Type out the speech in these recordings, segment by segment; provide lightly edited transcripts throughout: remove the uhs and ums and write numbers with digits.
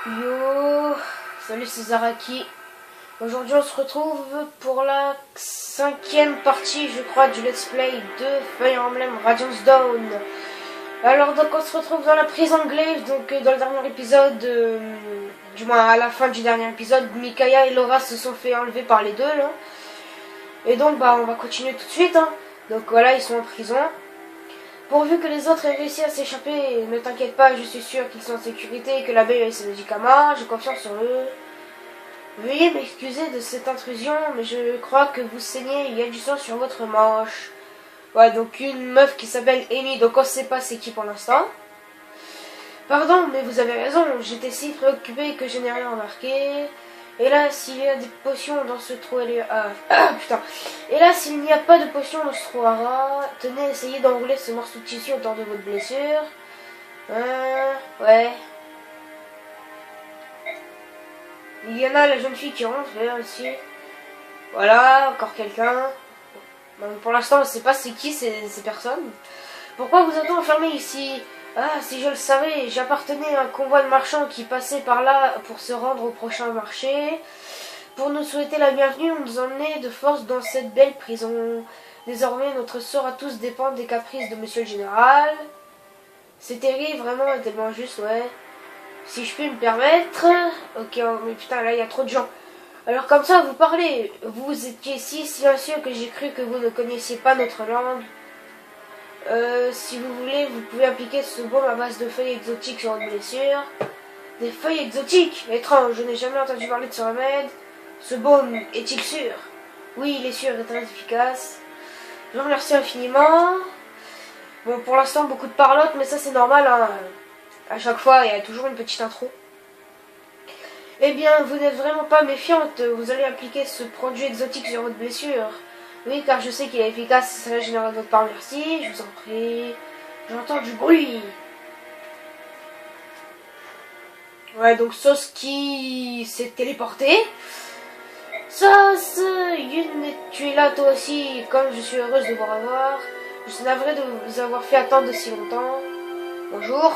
Yo, salut c'est Zaraki. Aujourd'hui on se retrouve pour la 5e partie je crois du let's play de Fire Emblem Radiance Dawn. Alors donc on se retrouve dans la prison Glaive, donc dans le dernier épisode, du moins à la fin du dernier épisode, Micaiah et Laura se sont fait enlever par les deux là. Et donc bah on va continuer tout de suite hein. Donc voilà, ils sont en prison. Pourvu que les autres aient réussi à s'échapper, ne t'inquiète pas, je suis sûr qu'ils sont en sécurité et que l'abeille a ses médicaments, j'ai confiance en eux. Veuillez m'excuser de cette intrusion, mais je crois que vous saignez, il y a du sang sur votre manche. Ouais, donc une meuf qui s'appelle Amy, donc on sait pas c'est qui pour l'instant. Pardon, mais vous avez raison, j'étais si préoccupée que je n'ai rien remarqué. Et là, s'il y a des potions dans ce trou, putain. Et là, s'il n'y a pas de potions dans ce trou à rats, tenez, essayez d'enrouler ce morceau de tissu autour de votre blessure. Ouais. Il y en a la jeune fille qui rentre, là, ici. Voilà, encore quelqu'un. Bon, pour l'instant, on ne sait pas c'est qui ces personnes. Pourquoi vous êtes enfermés ici? Ah, si je le savais, j'appartenais à un convoi de marchands qui passait par là pour se rendre au prochain marché. Pour nous souhaiter la bienvenue, on nous emmenait de force dans cette belle prison. Désormais, notre sort à tous dépend des caprices de monsieur le général. C'est terrible, vraiment, tellement juste, ouais. Si je puis me permettre... Ok, mais putain, là, il y a trop de gens. Alors comme ça, vous parlez. Vous étiez si silencieux que j'ai cru que vous ne connaissiez pas notre langue. Si vous voulez, vous pouvez appliquer ce baume à base de feuilles exotiques sur votre blessure. Des feuilles exotiques? Étrange, je n'ai jamais entendu parler de ce remède. Ce baume est-il sûr? Oui, il est sûr et très efficace. Je vous remercie infiniment. Bon, pour l'instant, beaucoup de parlotte, mais ça c'est normal. Hein. À chaque fois, il y a toujours une petite intro. Eh bien, vous n'êtes vraiment pas méfiante. Vous allez appliquer ce produit exotique sur votre blessure. Oui, car je sais qu'il est efficace, cela génère de votre part, merci, je vous en prie. J'entends du bruit. Ouais, donc Sauce qui s'est téléporté. Sauce, Yun, tu es là toi aussi, comme je suis heureuse de vous revoir. Je suis navrée de vous avoir fait attendre de si longtemps. Bonjour.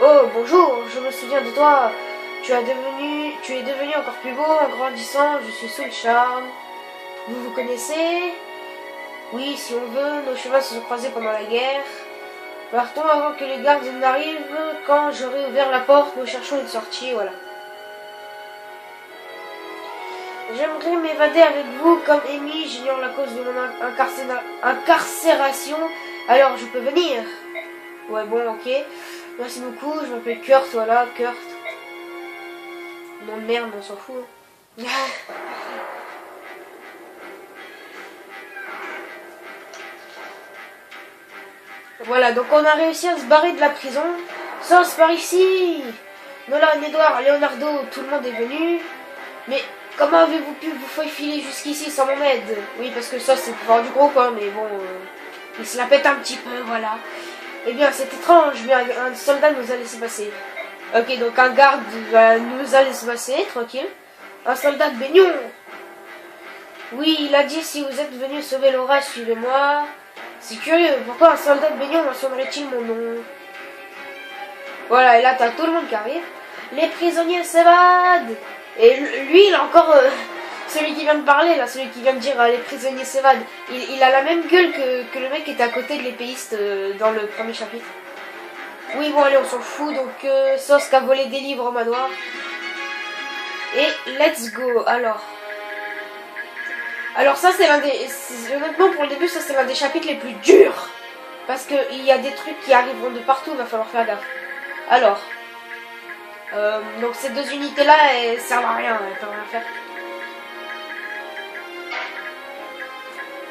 Oh, bonjour, je me souviens de toi. Tu es devenu encore plus beau en grandissant, je suis sous le charme. Vous vous connaissez? Oui, si on veut, nos chemins se sont croisés pendant la guerre. Partons avant que les gardes n'arrivent. Quand j'aurai ouvert la porte, nous cherchons une sortie, voilà. J'aimerais m'évader avec vous comme Amy, j'ignore la cause de mon incarcération. Alors, je peux venir? Ouais, bon, ok. Merci beaucoup, je m'appelle Kurt, voilà, Kurt. Non de merde, on s'en fout. Voilà, donc on a réussi à se barrer de la prison. Sauce par ici. Nolan, Edouard, Leonardo, tout le monde est venu. Mais comment avez-vous pu vous faufiler jusqu'ici sans mon aide? Oui, parce que ça c'est le pouvoir du groupe, hein, mais bon, il se la pète un petit peu, voilà. Eh bien, c'est étrange, mais un soldat nous a laissé passer. Ok, donc un garde nous a laissé passer, tranquille. Un soldat de Baignon. Oui, il a dit si vous êtes venu sauver Laura, suivez-moi. C'est curieux, pourquoi un soldat de Baignon mentionnerait-il mon nom? Voilà, et là t'as tout le monde qui arrive. Les prisonniers s'évadent. Et lui, il a encore... celui qui vient de parler, là, celui qui vient de dire les prisonniers s'évadent. Il a la même gueule que le mec qui était à côté de l'épéiste dans le premier chapitre. Oui, bon, allez, on s'en fout. Donc, Sauce qui a volé des livres au manoir. Et let's go. Alors ça, c'est l'un des... Honnêtement, pour le début, ça, c'est l'un des chapitres les plus durs. Parce qu'il y a des trucs qui arriveront de partout, il va falloir faire gaffe. Alors... donc ces deux unités-là, elles servent à rien, elles peuvent rien faire.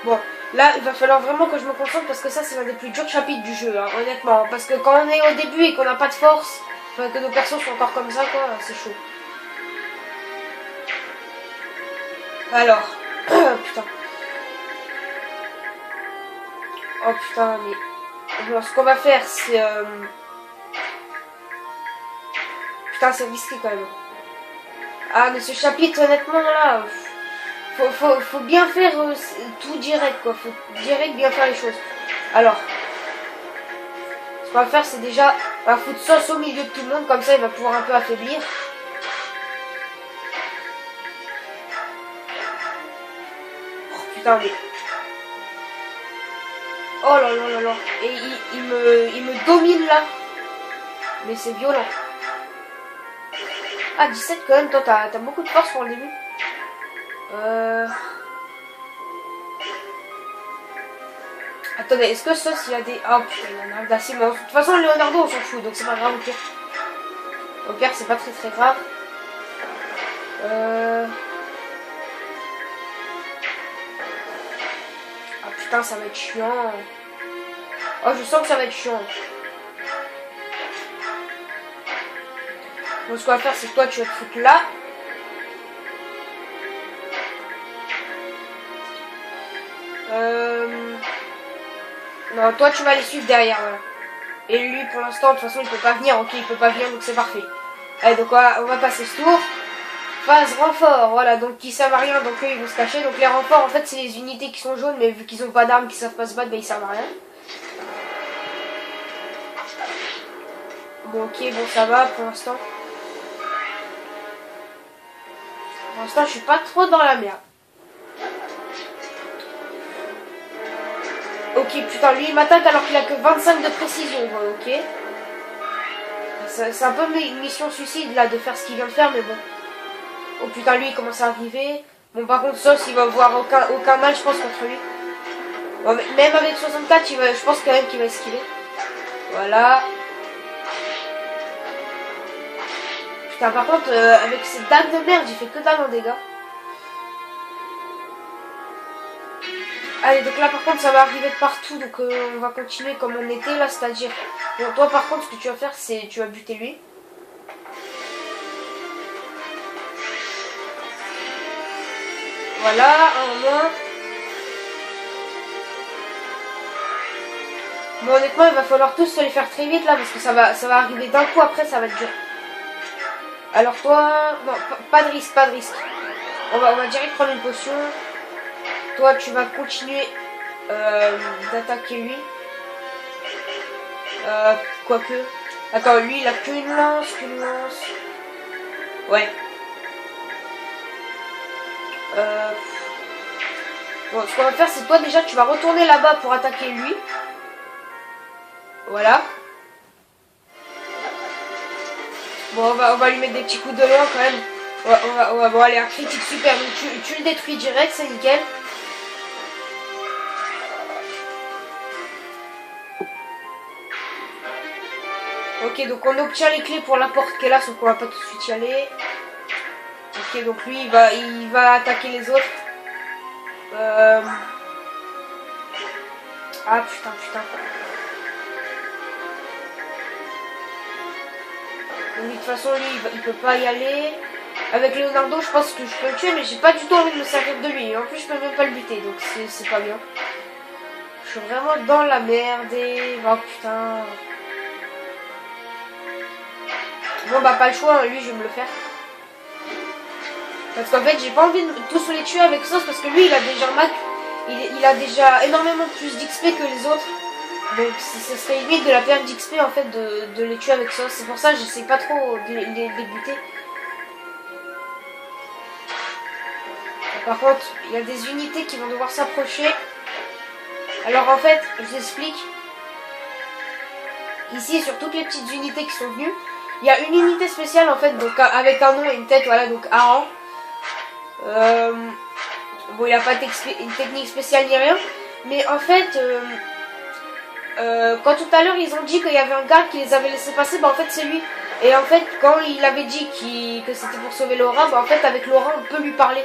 Bon, là, il va falloir vraiment que je me concentre parce que ça, c'est l'un des plus durs chapitres du jeu, hein, honnêtement. Parce que quand on est au début et qu'on n'a pas de force, enfin, que nos persos sont encore comme ça, quoi, c'est chaud. Alors, putain. Oh putain, mais... Bon, ce qu'on va faire, c'est... Putain, c'est risqué quand même. Ah, mais ce chapitre, honnêtement, là... Faut bien faire tout direct, quoi. Faut direct bien faire les choses. Alors... Ce qu'on va faire, c'est déjà va foutre sauce au milieu de tout le monde, comme ça il va pouvoir un peu affaiblir. Oh putain, mais... Oh là là là là. Et il me domine là. Mais c'est violent. Ah, 17 quand même, toi t'as beaucoup de force pour le début. Attendez, est-ce que ça, s'il y a des... Oh putain, il y en a d'assez... Mais de toute façon, Leonardo, on s'en fout, donc c'est pas grave, au pire. Au pire, c'est pas très très grave. Ah putain, ça va être chiant. Oh, je sens que ça va être chiant. Bon, ce qu'on va faire, c'est que toi, tu vas te foutre là. Non, toi, tu vas les suivre derrière, voilà. Et lui, pour l'instant, de toute façon, il peut pas venir. Ok, il peut pas venir, donc c'est parfait. Allez, donc on va passer ce tour. Phase renfort, voilà, donc qui servent à rien, donc eux, ils vont se cacher. Donc les renforts, en fait, c'est les unités qui sont jaunes, mais vu qu'ils ont pas d'armes, qu'ils savent pas se battre, ben ils servent à rien. Bon, ok, bon, ça va pour l'instant. Pour l'instant, je suis pas trop dans la merde. Ok, putain, lui, il m'attaque alors qu'il a que 25 de précision, ok. C'est un peu une mission suicide, là, de faire ce qu'il vient de faire, mais bon. Oh putain, lui, il commence à arriver. Bon, par contre, Sauce, il va avoir aucun mal, je pense, contre lui. Bon, même avec 64, je pense quand même qu'il va esquiver. Voilà. Putain, par contre, avec cette dague de merde, il fait que dague en dégâts. Allez, donc là, par contre, ça va arriver de partout, donc on va continuer comme on était, là, c'est-à-dire... Bon, toi, par contre, ce que tu vas faire, c'est... Tu vas buter lui. Voilà, un en moins. Bon, honnêtement, il va falloir tous se les faire très vite, là, parce que ça va arriver d'un coup, après, ça va être dur. Alors toi... Non, pas de risque, pas de risque. On va direct prendre une potion. Toi, tu vas continuer d'attaquer lui. Quoique. Attends, lui, il a qu'une lance, Ouais. Bon, ce qu'on va faire, c'est toi, déjà, tu vas retourner là-bas pour attaquer lui. Voilà. Bon, on va lui mettre des petits coups de loin, quand même. Bon, allez, un critique, super. Donc, tu le détruis direct, c'est nickel. Ok, donc on obtient les clés pour la porte qui est là, sauf qu'on va pas tout de suite y aller. Ok, donc lui, il va attaquer les autres. Ah, putain. Donc, de toute façon, lui, il peut pas y aller. Avec Leonardo, je pense que je peux le tuer, mais j'ai pas du tout envie de me servir de lui. Et en plus, je peux même pas le buter, donc c'est pas bien. Je suis vraiment dans la merde et... Oh, putain... Bon bah pas le choix, hein. Lui je vais me le faire. Parce qu'en fait j'ai pas envie de tous les tuer avec Sauce parce que lui il a déjà il a déjà énormément plus d'XP que les autres. Donc ce serait limite de la perte d'XP en fait de les tuer avec Sauce. C'est pour ça que j'essaie pas trop de les buter. Par contre il y a des unités qui vont devoir s'approcher. Alors en fait je vous explique. Ici sur toutes les petites unités qui sont venues. Il y a une unité spéciale en fait, donc avec un nom et une tête, voilà, donc Aran. Bon, il n'y a pas une technique spéciale ni rien, mais en fait, quand tout à l'heure ils ont dit qu'il y avait un gars qui les avait laissés passer, bah en fait c'est lui. Et en fait, quand il avait dit que c'était pour sauver Laura, bah en fait avec Laura on peut lui parler.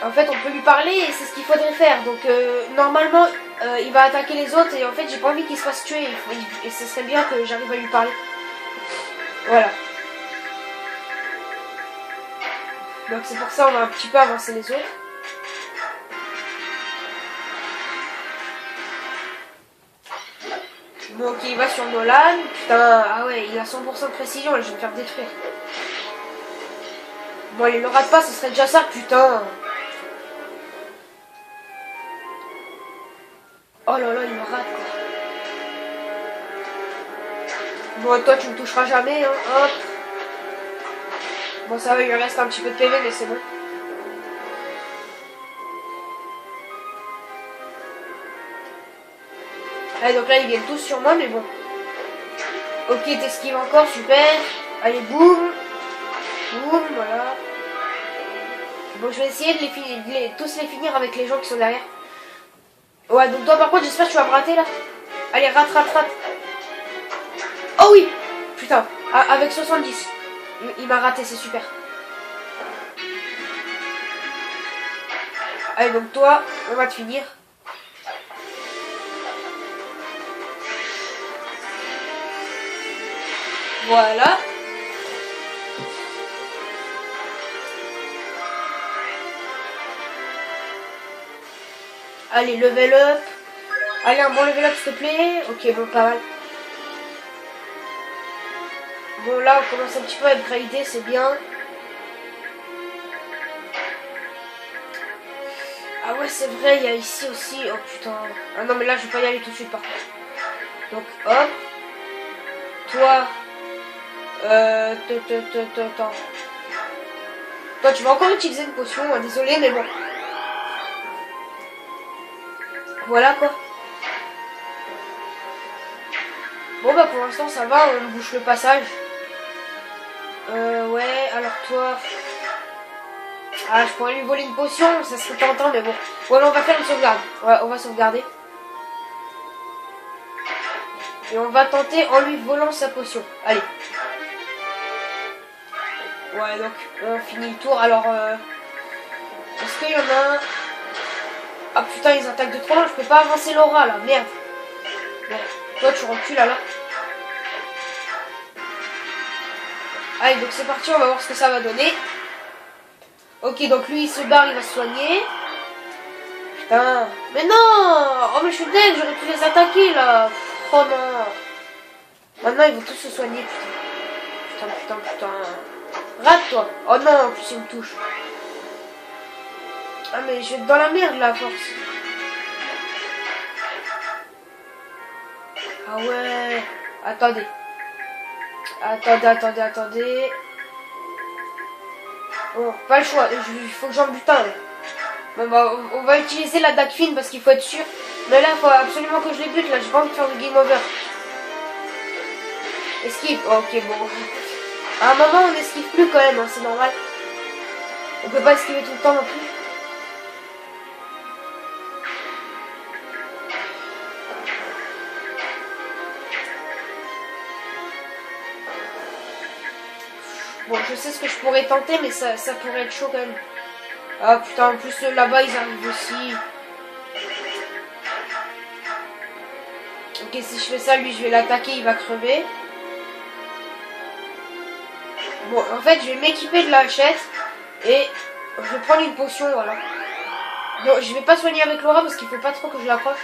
En fait, on peut lui parler et c'est ce qu'il faudrait faire. Donc normalement, il va attaquer les autres et en fait j'ai pas envie qu'il se fasse tuer. Et ce serait bien que j'arrive à lui parler. Voilà. Donc c'est pour ça on va un petit peu avancer les autres. Bon ok, il va sur Nolan. Putain, ah ouais, il a 100% de précision, je vais me faire détruire. Bon, il ne le rate pas, ce serait déjà ça, putain. Oh là là, il me rate quoi. Bon, toi, tu me toucheras jamais, hein. Hop. Bon, ça va, il lui reste un petit peu de PV, mais c'est bon. Allez, donc là, ils viennent tous sur moi, mais bon. Ok, t'esquives encore, super. Allez, boum. Boum, voilà. Bon, je vais essayer de tous les finir avec les gens qui sont derrière. Ouais, donc toi, par contre, j'espère que tu vas me rater, là. Allez, rate. Oh oui. Putain, avec 70. Il m'a raté, c'est super. Allez, donc toi, on va te finir. Voilà. Allez, level up. Allez, un bon level up, s'il te plaît. Ok, bon, pas mal. Bon, là, on commence un petit peu à upgrader, c'est bien. Ah ouais, c'est vrai, il y a ici aussi. Oh putain. Ah non, mais là, je vais pas y aller tout de suite, par contre. Donc, hop. Toi. Attends. Toi, tu vas encore utiliser une potion, hein, désolé, mais bon. Voilà, quoi. Bon, bah, pour l'instant, ça va, on bouche le passage. Ouais, alors toi... Ah, je pourrais lui voler une potion, ça serait tentant, mais bon. Ouais, mais on va faire une sauvegarde. Ouais, on va sauvegarder. Et on va tenter en lui volant sa potion. Allez. Ouais, donc, on finit le tour. Alors, est-ce qu'il y en a un... Ah, putain, ils attaquent de trop loin. Je peux pas avancer Laura, là. Merde. Bon, toi, tu recules, là. Allez, donc c'est parti. On va voir ce que ça va donner. Ok, donc lui, il se barre. Il va se soigner. Putain. Mais non. Oh, mais je suis deg. J'aurais pu les attaquer, là. Oh, non. Maintenant, ils vont tous se soigner, putain. Rate-toi. Oh non, en plus, il me touche. Ah, mais je vais être dans la merde, là, à force. Ah ouais. Attendez. Attendez. Bon, pas le choix. Il faut que j'en bute un. Bon, bah, on va utiliser la dague fine parce qu'il faut être sûr. Mais là, il faut absolument que je les bute. Là, j'ai pas envie de faire de game over. Esquive. Oh, ok, bon. À un moment, on esquive plus quand même. Hein, c'est normal. On peut pas esquiver tout le temps non plus. Bon, je sais ce que je pourrais tenter, mais ça pourrait être chaud quand même. Ah putain, en plus là-bas, ils arrivent aussi. Ok, si je fais ça, lui, je vais l'attaquer, il va crever. Bon, en fait, je vais m'équiper de la hachette et je vais prendre une potion, voilà. Donc, je vais pas soigner avec Laura parce qu'il faut pas trop que je l'approche.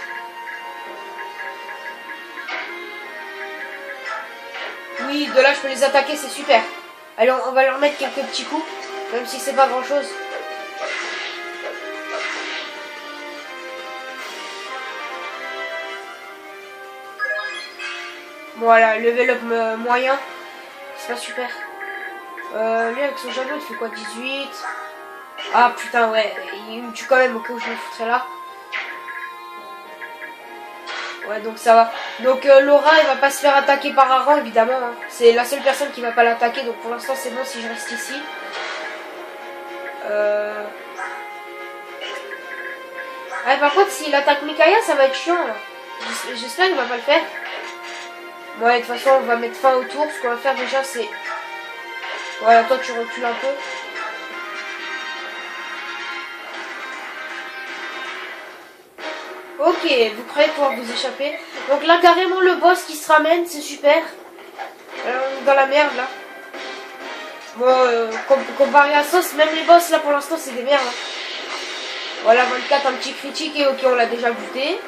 Oui, de là, je peux les attaquer, c'est super. Allez, on va leur mettre quelques petits coups, même si c'est pas grand-chose. Voilà, level up moyen. C'est pas super. Lui, avec son javelot, il fait quoi, 18? Ah, putain, ouais. Il me tue quand même au cas où je me foutrais là. Ouais, donc ça va. Donc Laura, elle va pas se faire attaquer par Aran, évidemment. Hein. C'est la seule personne qui va pas l'attaquer. Donc pour l'instant, c'est bon si je reste ici. Ouais, par contre, s'il attaque Micaiah, ça va être chiant. J'espère qu'il va pas le faire. Ouais, de toute façon, on va mettre fin au tour. Ce qu'on va faire déjà, c'est... Voilà, toi, tu recules un peu. Ok, vous croyez pouvoir vous échapper. Donc là, carrément, le boss qui se ramène, c'est super. On est dans la merde, là. Bon, comparé à Sauce, même les boss, là, pour l'instant, c'est des merdes. Hein. Voilà, 24, un petit critique, et ok, on l'a déjà buté.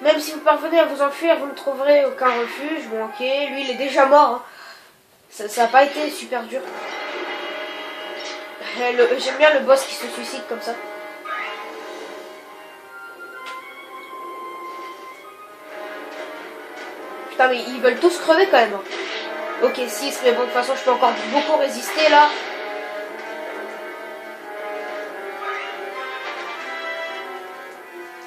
Même si vous parvenez à vous enfuir, vous ne trouverez aucun refuge. Bon, ok, lui, il est déjà mort. Hein. Ça n'a pas été super dur. J'aime bien le boss qui se suicide comme ça. Putain, mais ils veulent tous crever quand même. Hein. Ok, 6, mais bon, de toute façon, je peux encore beaucoup résister là.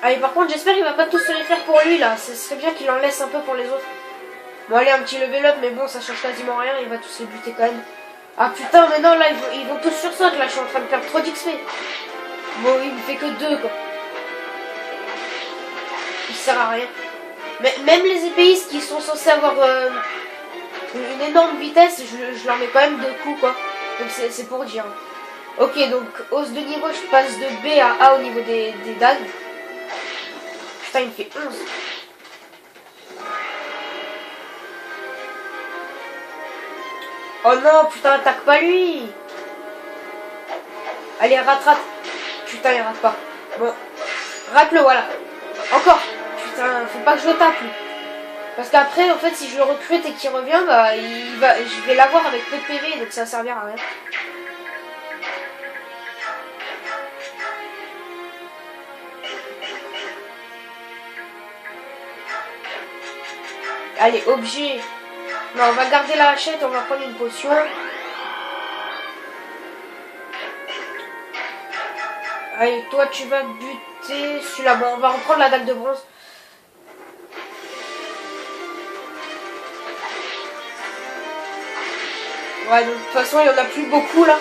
Allez, par contre, j'espère qu'il va pas tous se les faire pour lui là. Ce serait bien qu'il en laisse un peu pour les autres. Bon, allez, un petit level up, mais bon, ça change quasiment rien. Il va tous les buter quand même. Ah putain, mais non, là, ils vont tous sur ça. Là, je suis en train de perdre trop d'XP. Bon, il me fait que 2 quoi. Il sert à rien. Mais même les épéistes qui sont censés avoir une énorme vitesse, je leur mets quand même 2 coups quoi. Donc c'est pour dire. Ok, donc hausse de niveau, je passe de B à A au niveau des dagues. Putain, il me fait 11. Oh non, putain, attaque pas lui. Allez, rate. Putain, il rate pas. Bon, rate-le, voilà. Encore. Putain, faut pas que je le tape lui. Parce qu'après, en fait, si je le recrute et qu'il revient, bah, je vais l'avoir avec peu de PV, donc ça servira à rien. Allez, objet. Non, on va garder la hachette, on va prendre une potion. Allez, toi, tu vas buter celui-là. Bon, on va reprendre la dague de bronze. Ouais, donc de toute façon, il n'y en a plus beaucoup là.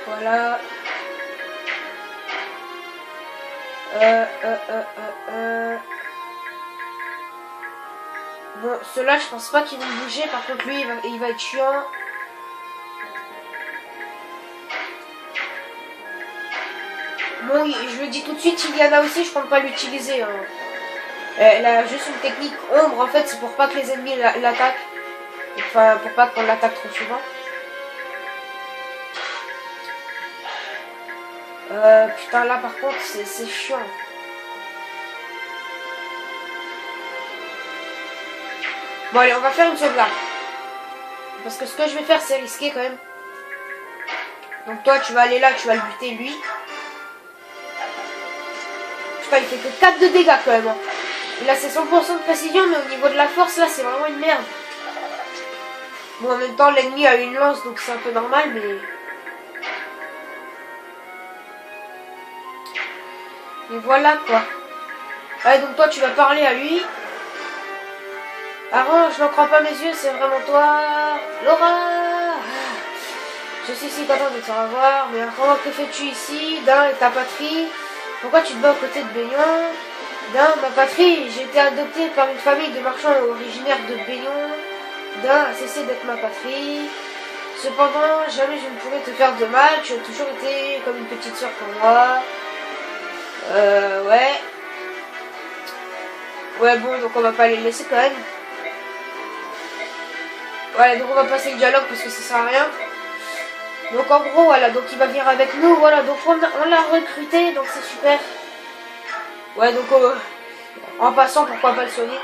Voilà. Bon, ceux-là, je pense pas qu'ils vont bouger. Par contre, lui, il va être chiant. Bon, je le dis tout de suite, il y en a aussi, je compte pas l'utiliser. Hein. Elle a juste une technique ombre, en fait, c'est pour pas que les ennemis l'attaquent. Enfin, pour pas qu'on l'attaque trop souvent. Putain, là, par contre, c'est chiant. Bon, allez, on va faire une sauvegarde. Parce que ce que je vais faire, c'est risqué quand même. Donc toi, tu vas aller là, tu vas le buter, lui. Putain, il fait que 4 de dégâts quand même. Hein. Et là, c'est 100% de précision, mais au niveau de la force, là, c'est vraiment une merde. Bon, en même temps, l'ennemi a une lance, donc c'est un peu normal, mais... Et voilà, quoi. Allez, donc toi, tu vas parler à lui. Aaron, je n'en crois pas mes yeux, c'est vraiment toi. Laura! Je suis si content de te revoir, mais Aaron, que fais-tu ici? D'un et ta patrie? Pourquoi tu te bats aux côtés de Baignon? D'un, ma patrie, j'ai été adopté par une famille de marchands originaires de Baignon. D'un a cessé d'être ma patrie. Cependant, jamais je ne pourrais te faire de mal, tu as toujours été comme une petite soeur pour moi. Ouais. Ouais, bon, donc on va pas les laisser quand même. Ouais, donc on va passer le dialogue parce que ça sert à rien. Donc en gros, voilà, donc il va venir avec nous, voilà, donc on l'a recruté, donc c'est super. Ouais, donc en passant, pourquoi pas le soigner.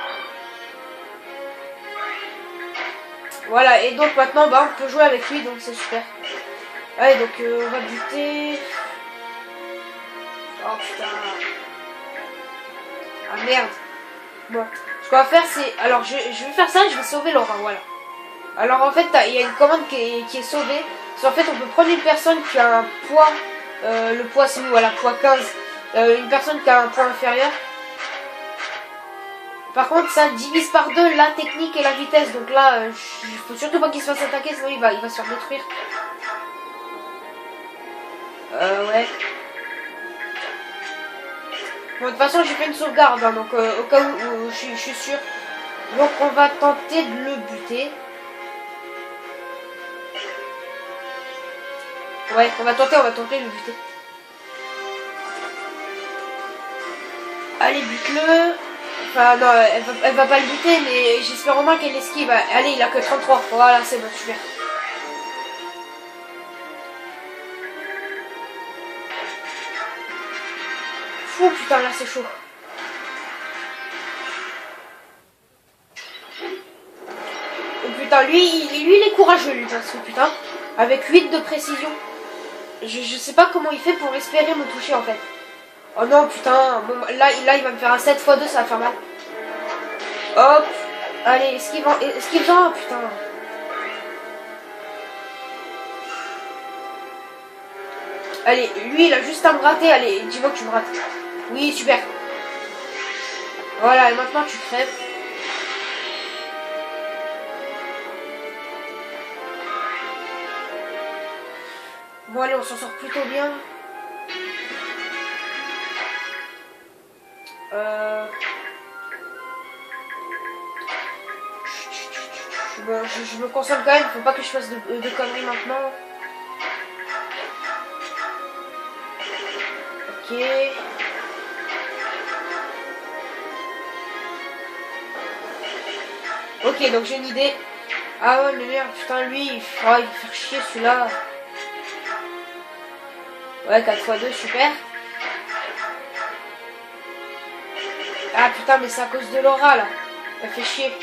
Voilà, et donc maintenant, bah, on peut jouer avec lui, donc c'est super. Allez, donc on va buter. Oh putain. Ah merde. Bon, ce qu'on va faire, c'est... Alors, je vais faire ça, je vais sauver Laura, voilà. Alors en fait, il y a une commande qui est sauvée. En fait, on peut prendre une personne qui a un poids, le poids c'est nous, voilà, poids 15. Une personne qui a un poids inférieur. Par contre, ça divise par 2 la technique et la vitesse. Donc là, il faut surtout pas qu'il se fasse attaquer, sinon il va se faire détruire. Ouais. Bon, de toute façon, j'ai fait une sauvegarde, hein, donc au cas où je suis sûr. Donc on va tenter de le buter. Ouais, on va tenter de le buter. Allez, bute-le. Enfin, non, elle va pas le buter, mais j'espère au moins qu'elle esquive. Allez, il a que 33. Voilà, c'est bon, super. Fou, putain, là, c'est chaud. Oh, putain, lui, il est courageux, lui, parce que putain. Avec 8 de précision. Je sais pas comment il fait pour espérer me toucher, en fait. Oh non, putain. Bon, là, il va me faire un 7x2, ça va faire mal. Hop. Allez, esquive-en, putain. Allez, lui, il a juste à me rater. Allez, dis-moi que tu me rates. Oui, super. Voilà, et maintenant tu crèves. Bon, allez, on s'en sort plutôt bien. Bon, je me concentre quand même, faut pas que je fasse de conneries maintenant. Ok. Ok, donc j'ai une idée. Ah ouais, mais merde, putain, lui, il va faire chier celui-là. Ouais, 4x2, super. Ah putain, mais c'est à cause de Laura, là. Elle fait chier.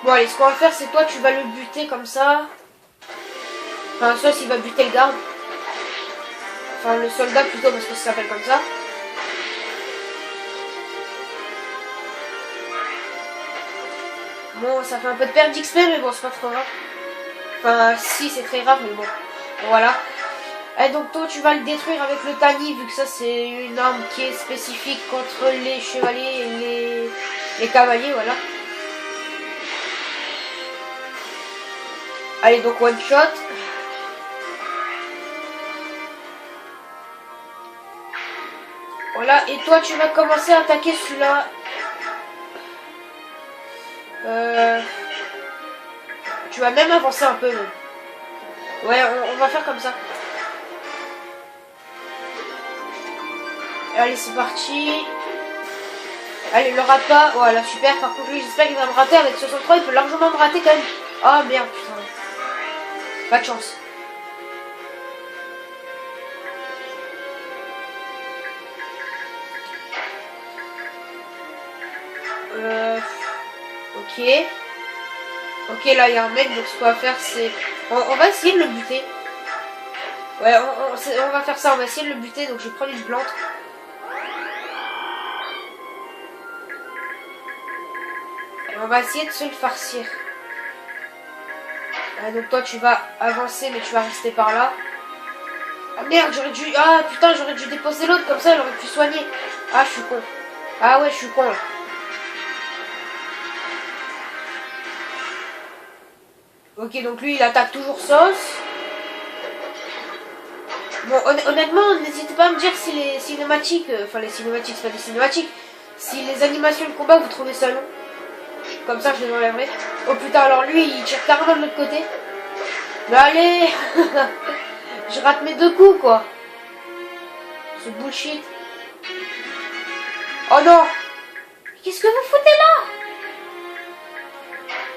Bon, allez, ce qu'on va faire, c'est toi, tu vas le buter comme ça. Enfin, soit s'il va buter le garde. Enfin, le soldat plutôt, parce que ça s'appelle comme ça. Bon, ça fait un peu de perte d'XP, mais bon, c'est pas trop grave. Enfin, si, c'est très grave, mais bon. Voilà. Et donc, toi, tu vas le détruire avec le Tani, vu que ça, c'est une arme qui est spécifique contre les chevaliers et les cavaliers, voilà. Allez, donc, one shot. Voilà, et toi, tu vas commencer à attaquer celui-là. Tu vas même avancer un peu, même. Ouais, on va faire comme ça. Allez, c'est parti. Allez, le rate pas. Voilà, super. Par contre, lui, j'espère qu'il va me rater. Avec 63, il peut largement me rater quand même. Ah, merde, putain. Pas de chance. Ok. Ok, là, il y a un mec. Donc, ce qu'on va faire, c'est... On va essayer de le buter. Ouais, on va faire ça. On va essayer de le buter. Donc, je vais prendre une plante. Et on va essayer de se le farcir. Donc toi tu vas avancer mais tu vas rester par là. Ah merde, j'aurais dû... Ah putain, j'aurais dû déposer l'autre, comme ça elle aurait pu soigner. Ah, je suis con. Ah ouais, je suis con là. Ok, donc lui il attaque toujours sauce. Bon, honnêtement, n'hésitez pas à me dire si les cinématiques... Enfin les cinématiques, c'est pas des cinématiques. Si les animations de combat vous trouvez ça long. Comme ça je les enlèverai. Oh putain, alors lui il tire carrément de l'autre côté. Mais allez. Je rate mes 2 coups quoi. Ce bullshit. Oh non. Qu'est-ce que vous foutez là?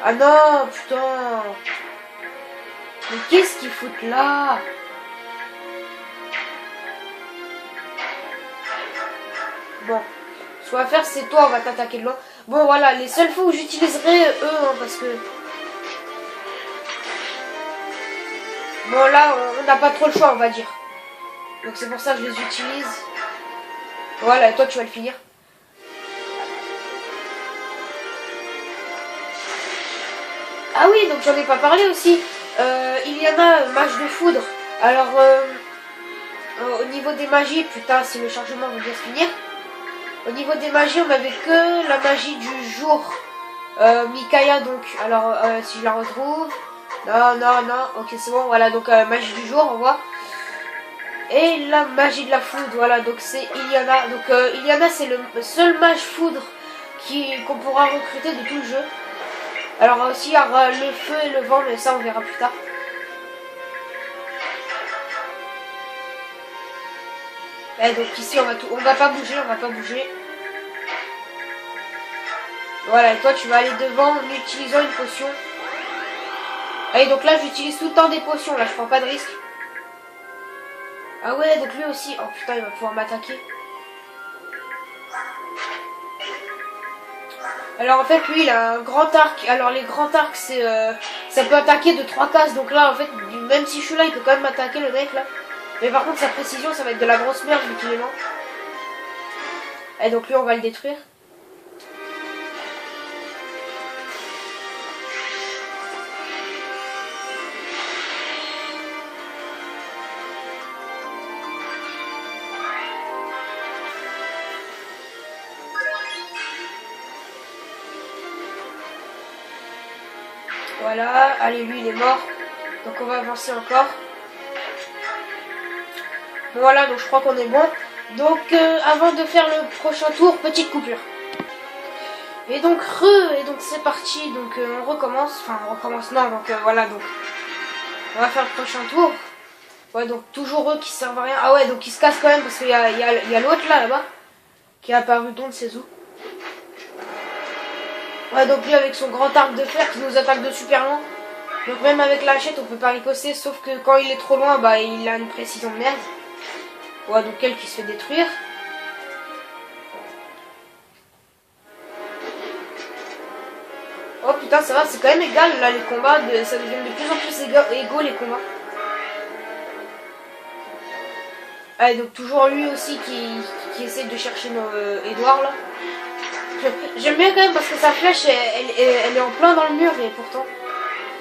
Ah non, putain. Mais qu'est-ce qu'ils foutent là? Bon. Ce qu'on va faire, c'est toi, on va t'attaquer de loin. Bon, voilà, les seules fois où j'utiliserai eux, hein, parce que... Bon, là, on n'a pas trop le choix, on va dire. Donc c'est pour ça que je les utilise. Voilà, et toi, tu vas le finir. Ah oui, donc j'en ai pas parlé aussi. Il y en a mage de foudre. Alors, au niveau des magies, putain, si le chargement veut bien se finir. Au niveau des magies, on n'avait que la magie du jour. Mikaya, donc. Alors, si je la retrouve. Non, non, non. Ok, c'est bon. Voilà, donc magie du jour, on voit. Et la magie de la foudre, voilà. Donc c'est Iliana. Donc Iliana, c'est le seul mage foudre qu'on pourra recruter de tout le jeu. Alors aussi, il y aura le feu et le vent, mais ça, on verra plus tard. Et donc ici, on va pas bouger, on va pas bouger. Voilà, et toi, tu vas aller devant en utilisant une potion. Allez, donc là, j'utilise tout le temps des potions, là, je prends pas de risque. Ah ouais, donc lui aussi. Oh putain, il va pouvoir m'attaquer. Alors en fait lui il a un grand arc. Alors les grands arcs c'est ça peut attaquer de 3 cases. Donc là en fait même si je suis là il peut quand même m'attaquer le mec là. Mais par contre sa précision ça va être de la grosse merde vu qu'il est lent. Et donc lui on va le détruire. Voilà, allez lui il est mort. Donc on va avancer encore. Voilà, donc je crois qu'on est bon. Donc avant de faire le prochain tour, petite coupure. Et donc c'est parti. Donc on recommence. Enfin on recommence non, donc voilà, donc on va faire le prochain tour. Ouais, donc toujours eux qui servent à rien. Ah ouais, donc ils se cassent quand même parce qu'il y a l'autre là-bas qui est apparu on ne sait où. Ouais, donc lui avec son grand arc de fer qui nous attaque de super loin. Donc même avec la hachette on peut pas riposter, sauf que quand il est trop loin, bah il a une précision de merde. Ouais, donc elle qui se fait détruire. Oh putain, ça va, c'est quand même égal là les combats, ça devient de plus en plus égaux les combats. Allez, donc toujours lui aussi qui essaie de chercher Edouard là. J'aime bien quand même parce que sa flèche elle est en plein dans le mur et pourtant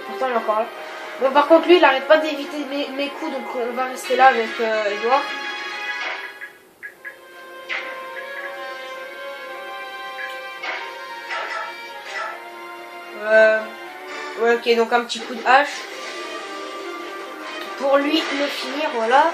il est encore là. Bon par contre lui il arrête pas d'éviter mes coups, donc on va rester là avec Edouard. Ouais, ok, donc un petit coup de hache pour lui le finir, voilà.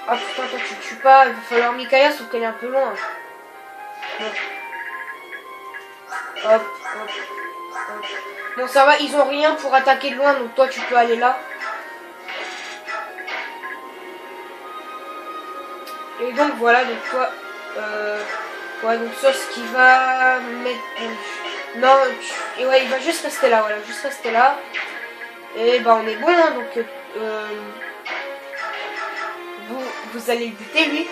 Ah putain, toi tu tues pas, il va falloir Micaiah sauf qu'elle est un peu loin. Bon. Hop, hop, hop. Bon ça va, ils ont rien pour attaquer de loin, donc toi tu peux aller là. Et donc voilà, donc toi, ouais, donc ça ce qui va mettre, non, et ouais, il va juste rester là, voilà, juste rester là. Et bah on est bon, hein, donc vous allez le buter lui.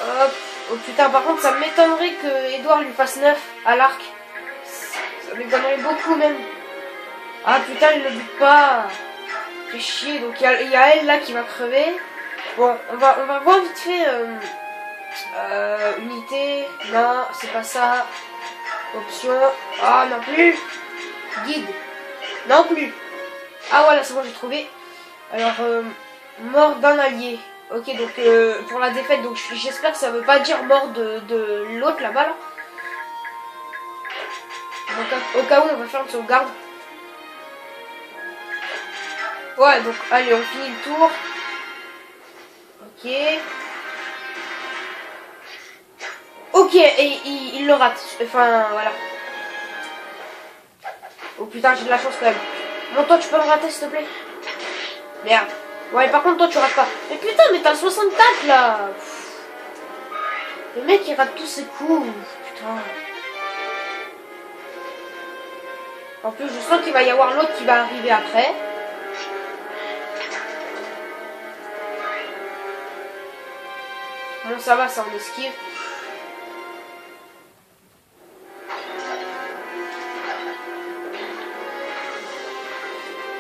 Hop, oh putain, par contre ça m'étonnerait que Edouard lui fasse 9 à l'arc. Ça m'étonnerait beaucoup même. Ah putain, il ne le bute pas. Fait chier, donc il y a elle là qui va crever. Bon, on va voir vite fait. Unité, non, c'est pas ça. Option, ah non plus. Guide, non plus. Ah voilà, c'est bon, j'ai trouvé. Alors, mort d'un allié. Ok, donc pour la défaite, donc j'espère que ça veut pas dire mort de l'autre là-bas là. Donc au cas où on va faire une sauvegarde. Ouais, donc allez, on finit le tour. Ok. Ok, et il le rate. Enfin, voilà. Oh putain, j'ai de la chance quand même. Bon, toi, tu peux me rater, s'il te plaît? Merde. Ouais, par contre, toi, tu rates pas. Mais putain, mais t'as 64, là. Le mec, il rate tous ses coups. Putain. En plus, je sens qu'il va y avoir l'autre qui va arriver après. Bon, ça va, ça, on esquive.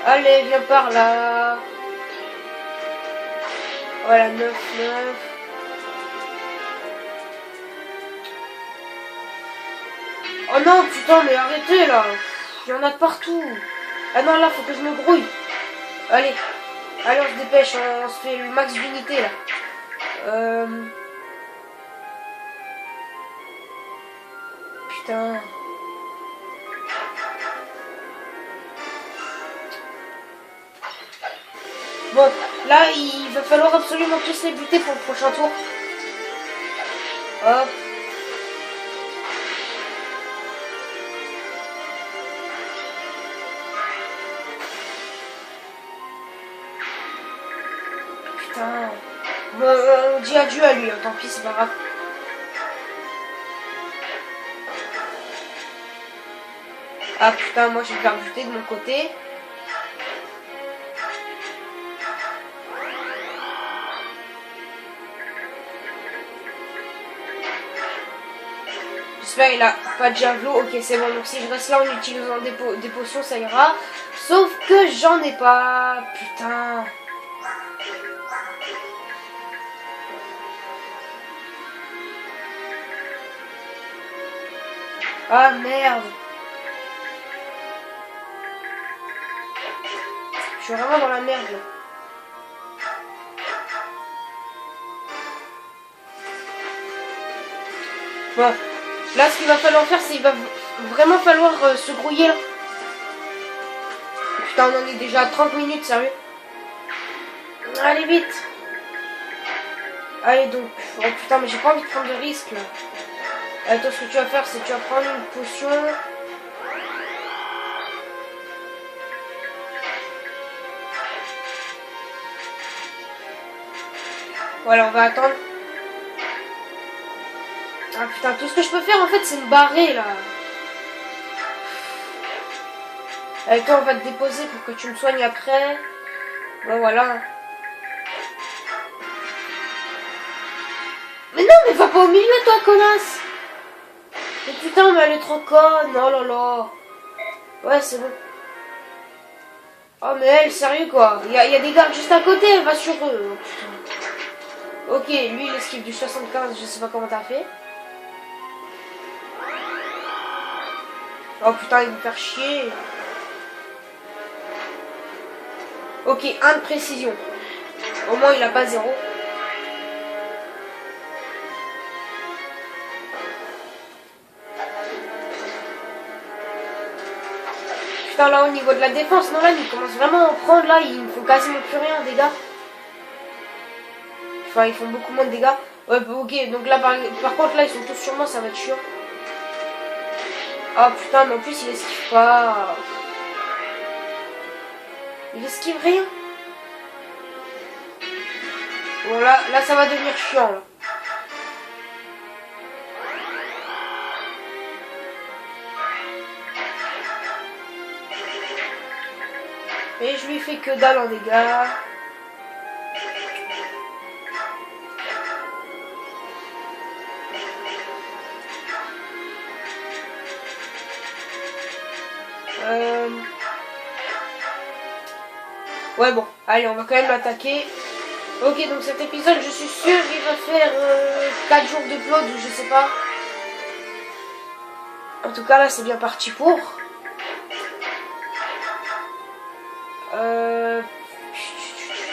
Allez, viens par là. Voilà, 9, 9. Oh non, putain, mais arrêtez là. Il y en a de partout. Ah non, là, faut que je me grouille. Allez, allez, on se dépêche. On se fait le max d'unité là. Putain. Bon, là, il va falloir absolument tous les buter pour le prochain tour. Hop. Putain. Bon, on dit adieu à lui, hein, tant pis, c'est pas grave. Ah putain, moi je vais me faire buter de mon côté. J'espère qu'il a pas de javelot. Ok, c'est bon. Donc si je reste là en utilisant des potions, ça ira. Sauf que j'en ai pas. Putain. Ah merde. Je suis vraiment dans la merde là. Bon. Là, ce qu'il va falloir faire, c'est qu'il va vraiment falloir se grouiller là. Putain, on en est déjà à 30 minutes, sérieux. Allez, vite. Allez, donc. Oh putain, mais j'ai pas envie de prendre de risques là. Attends, ce que tu vas faire, c'est que tu vas prendre une potion. Voilà, on va attendre. Ah putain, tout ce que je peux faire en fait, c'est me barrer là. Avec toi, on va te déposer pour que tu me soignes après. Bon, voilà. Mais non, mais va pas au milieu, toi, connasse. Mais putain, mais elle est trop conne. Oh là là. Ouais, c'est bon. Oh, mais elle, sérieux quoi. Il y a des gardes juste à côté, elle va sur eux. Oh, putain. Ok, lui, il esquive du 75, je sais pas comment t'as fait. Oh putain, il va me faire chier. Ok, 1 de précision. Au moins, il a pas 0. Putain, là, au niveau de la défense, non, là, il commence vraiment à en prendre. Là, ils ne font quasiment plus rien, dégâts. Enfin, ils font beaucoup moins de dégâts. Ouais, ok, donc là, par contre, là, ils sont tous sur moi, ça va être chiant. Oh putain, mais en plus, il esquive pas. Il esquive rien. Bon, là, ça va devenir chiant, là. Et je lui fais que dalle en dégâts. Ouais, bon, allez, on va quand même l'attaquer. Ok, donc cet épisode, je suis sûr qu'il va faire 4 jours d'upload ou je sais pas. En tout cas, là, c'est bien parti pour.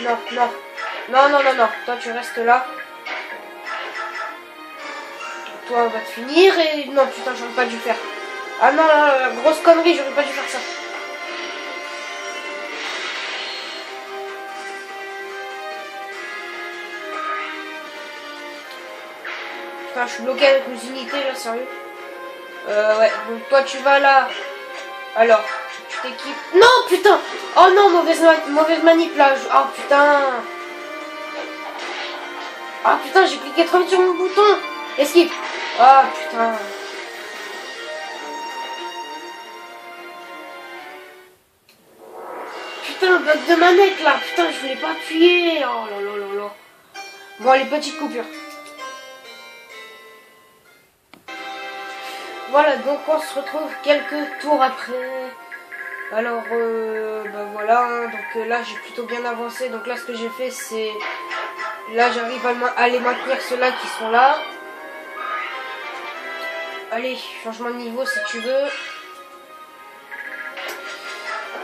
Non, non. Non, non, non, non. Toi, tu restes là. Toi, on va te finir et... Non, putain, j'aurais pas dû faire. Ah non, là, grosse connerie, j'aurais pas dû faire ça. Putain, je suis bloqué avec mes unités, là, sérieux. Ouais, donc toi, tu vas là. Alors, tu t'équipes... Non, putain. Oh non, mauvaise manip, là. Oh, putain. Ah, putain, j'ai cliqué trop vite sur mon bouton. Esquive. Ah, putain. Putain, bug de manette, là. Putain, je voulais pas appuyer. Oh là là là là. Bon, les petites coupures. Voilà, donc on se retrouve quelques tours après. Alors, ben voilà, hein, donc là j'ai plutôt bien avancé. Donc là, ce que j'ai fait, c'est... Là, j'arrive à les maintenir, ceux-là qui sont là. Allez, changement de niveau si tu veux.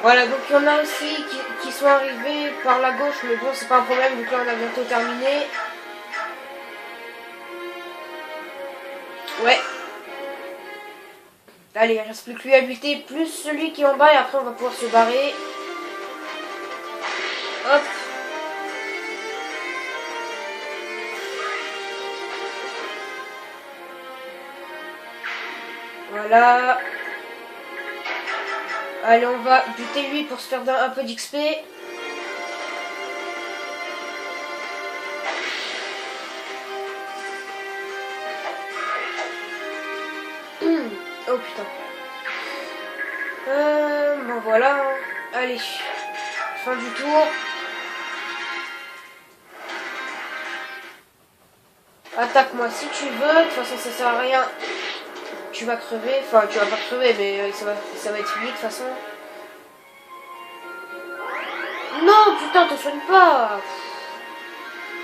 Voilà, donc il y en a aussi qui sont arrivés par la gauche, mais bon, c'est pas un problème, donc là on a bientôt terminé. Ouais. Allez, il reste plus que lui à buter, plus celui qui est en bas, et après on va pouvoir se barrer. Hop. Voilà. Allez, on va buter lui pour se faire un peu d'XP. Oh putain. Bon voilà. Allez. Fin du tour. Attaque-moi si tu veux. De toute façon, ça sert à rien. Tu vas crever. Enfin, tu vas pas crever, mais ça va être fini de toute façon. Non, putain, te soigne pas.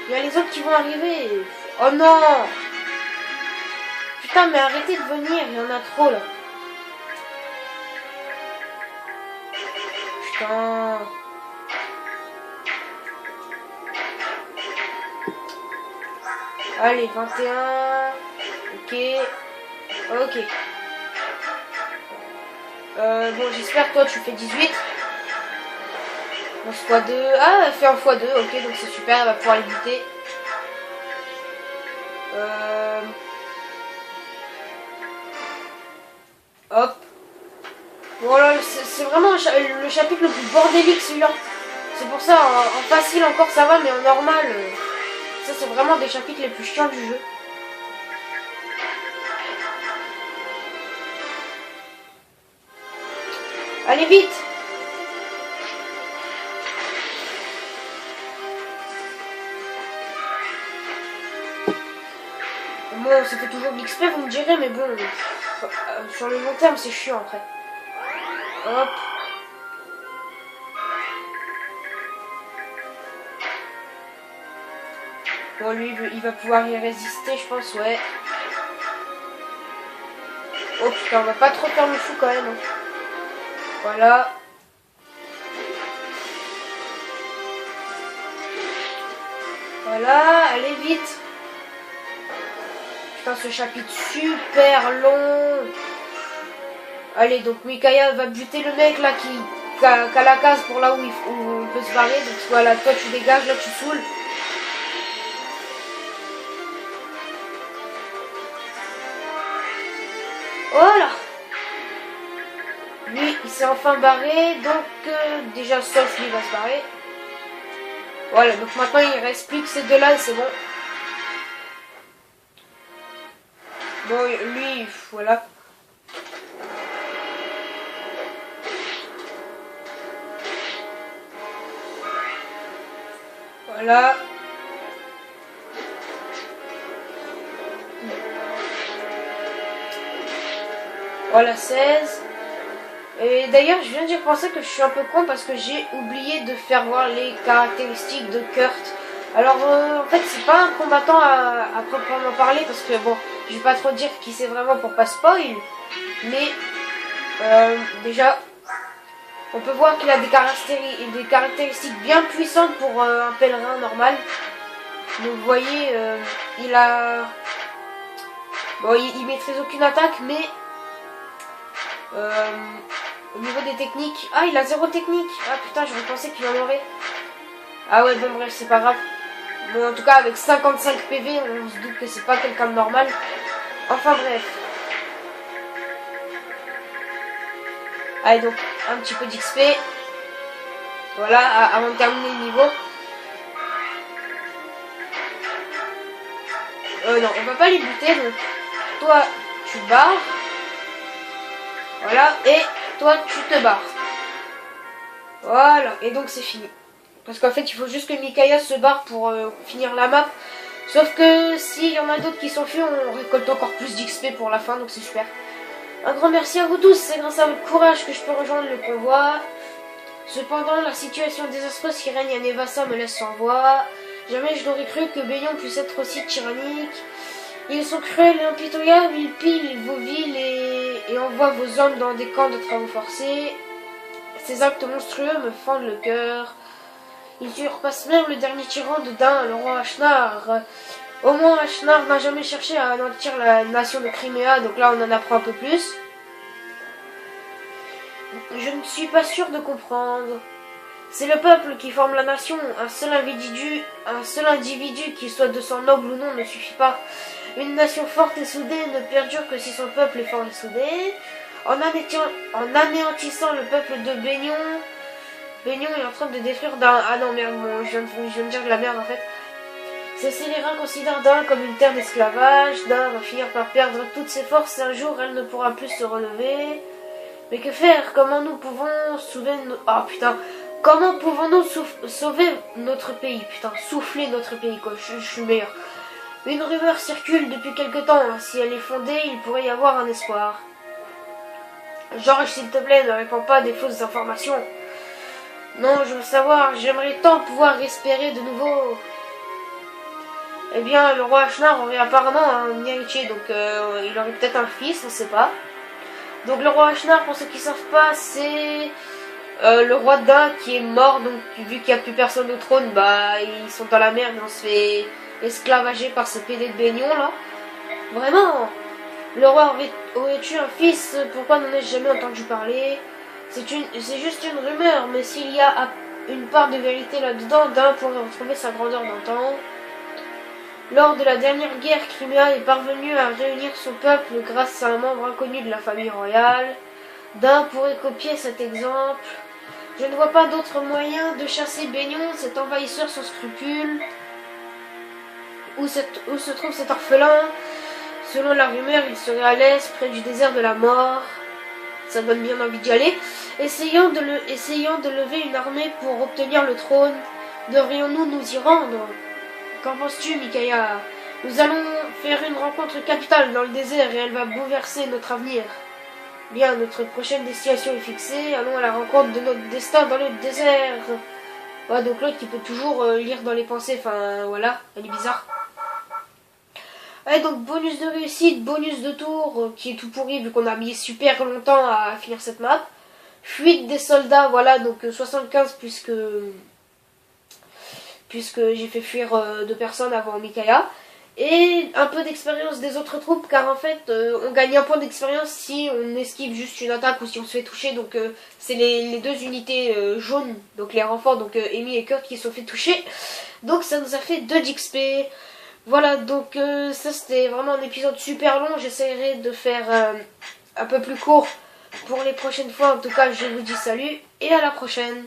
Il y a les autres qui vont arriver. Oh non. Putain, mais arrêtez de venir. Il y en a trop, là. Putain. Allez, 21. Ok. Ok. Bon, j'espère que toi, tu fais 18. On se x2. Ah, elle fait un x2. Ok, donc c'est super. Elle va pouvoir les buter. Hop. Voilà, c'est vraiment le chapitre le plus bordélique, celui-là. C'est pour ça, en facile encore ça va, mais en normal, ça c'est vraiment des chapitres les plus chiants du jeu. Allez vite! Bon, ça fait toujours de l'XP, vous me direz, mais bon, sur le long terme, c'est chiant après. Hop. Bon, lui, il va pouvoir y résister, je pense, ouais. Oh putain, on va pas trop faire le fou quand même. Hein. Voilà. Voilà, allez vite. Putain, ce chapitre super long. Allez, donc Mikaya va buter le mec là qui a la case pour là où on peut se barrer. Donc voilà, toi tu dégages, là tu saoules. Voilà. Lui, il s'est enfin barré. Donc déjà, sauf lui va se barrer. Voilà, donc maintenant il reste plus que ces deux là et c'est bon. Bon, lui, voilà. Voilà. Voilà, 16. Et d'ailleurs, je viens d'y repenser que je suis un peu con parce que j'ai oublié de faire voir les caractéristiques de Kurt. Alors, en fait, c'est pas un combattant à proprement parler parce que, bon, je vais pas trop dire qui c'est vraiment pour pas spoil. Mais, déjà, on peut voir qu'il a des caractéristiques bien puissantes pour un pèlerin normal. Donc, vous voyez, il a... Bon, il maîtrise aucune attaque, mais... au niveau des techniques... Ah, il a 0 technique. Ah, putain, j'aurais pensé qu'il en aurait. Ah ouais, bon, bref, c'est pas grave. Bon, en tout cas, avec 55 PV, on se doute que c'est pas quelqu'un de normal. Enfin, bref. Allez, donc, un petit peu d'XP. Voilà, avant de terminer le niveau. Non, on va pas les buter, donc... Toi, tu te barres. Voilà, et toi, tu te barres. Voilà, et donc c'est fini. Parce qu'en fait, il faut juste que Mikaya se barre pour finir la map. Sauf que s'il y en a d'autres qui s'enfuient, on récolte encore plus d'XP pour la fin, donc c'est super. Un grand merci à vous tous, c'est grâce à votre courage que je peux rejoindre le convoi. Cependant, la situation désastreuse qui règne à Nevassa me laisse sans voix. Jamais je n'aurais cru que Bayon puisse être aussi tyrannique. Ils sont cruels et impitoyables, ils pillent vos villes et envoient vos hommes dans des camps de travaux forcés. Ces actes monstrueux me fendent le cœur. Ils surpassent même le dernier tyran de Dain, le roi Ashnar. Au moins, Ashnar n'a jamais cherché à anéantir la nation de Crimea, donc là on en apprend un peu plus. Je ne suis pas sûr de comprendre. C'est le peuple qui forme la nation. Un seul individu, qu'il soit de sang noble ou non, ne suffit pas. Une nation forte et soudée ne perdure que si son peuple est fort et soudé. En anéantissant le peuple de Bayon est en train de détruire Dain. Ah non, merde, bon, je viens de dire de la merde en fait. Ces scélérats considèrent Dain comme une terre d'esclavage. Dain va finir par perdre toutes ses forces et un jour elle ne pourra plus se relever. Mais que faire? Comment nous pouvons sauver oh putain. Comment pouvons-nous sauver notre pays? Putain, souffler notre pays, quoi. Je suis meilleur. Une rumeur circule depuis quelque temps. Si elle est fondée, il pourrait y avoir un espoir. Georges, s'il te plaît, ne répands pas des fausses informations. Non, je veux savoir. J'aimerais tant pouvoir respirer de nouveau. Eh bien, le roi Ashnar aurait apparemment un héritier. Donc, il aurait peut-être un fils, on ne sait pas. Donc, le roi Ashnar, pour ceux qui ne savent pas, c'est... le roi d'Ain qui est mort, donc vu qu'il n'y a plus personne au trône, bah ils sont dans la merde, on se fait esclavager par ces PD de baignons là. Vraiment, le roi aurait eu un fils, pourquoi n'en ai-je jamais entendu parler? C'est juste une rumeur, mais s'il y a une part de vérité là-dedans, Dain pourrait retrouver sa grandeur d'antan. Lors de la dernière guerre, Crimea est parvenu à réunir son peuple grâce à un membre inconnu de la famille royale. Dain pourrait copier cet exemple. Je ne vois pas d'autre moyen de chasser Baignon, cet envahisseur sans scrupules. Où se trouve cet orphelin? Selon la rumeur, il serait à l'est, près du désert de la mort. Ça donne bien envie d'y aller. Essayant de lever une armée pour obtenir le trône. Devrions-nous nous y rendre? Qu'en penses-tu, Micaiah? Nous allons faire une rencontre capitale dans le désert et elle va bouleverser notre avenir. Bien, notre prochaine destination est fixée. Allons à la rencontre de notre destin dans le désert. Ouais, donc l'autre qui peut toujours lire dans les pensées. Enfin, voilà, elle est bizarre. Ouais, donc bonus de réussite, bonus de tour, qui est tout pourri vu qu'on a mis super longtemps à finir cette map. Fuite des soldats, voilà, donc 75 puisque j'ai fait fuir 2 personnes avant Micaiah. Et un peu d'expérience des autres troupes, car en fait, on gagne un point d'expérience si on esquive juste une attaque ou si on se fait toucher. Donc c'est les 2 unités jaunes, donc les renforts, donc Amy et Kurt qui se sont fait toucher. Donc ça nous a fait 2 d'XP. Voilà, donc ça c'était vraiment un épisode super long. J'essaierai de faire un peu plus court pour les prochaines fois. En tout cas, je vous dis salut et à la prochaine.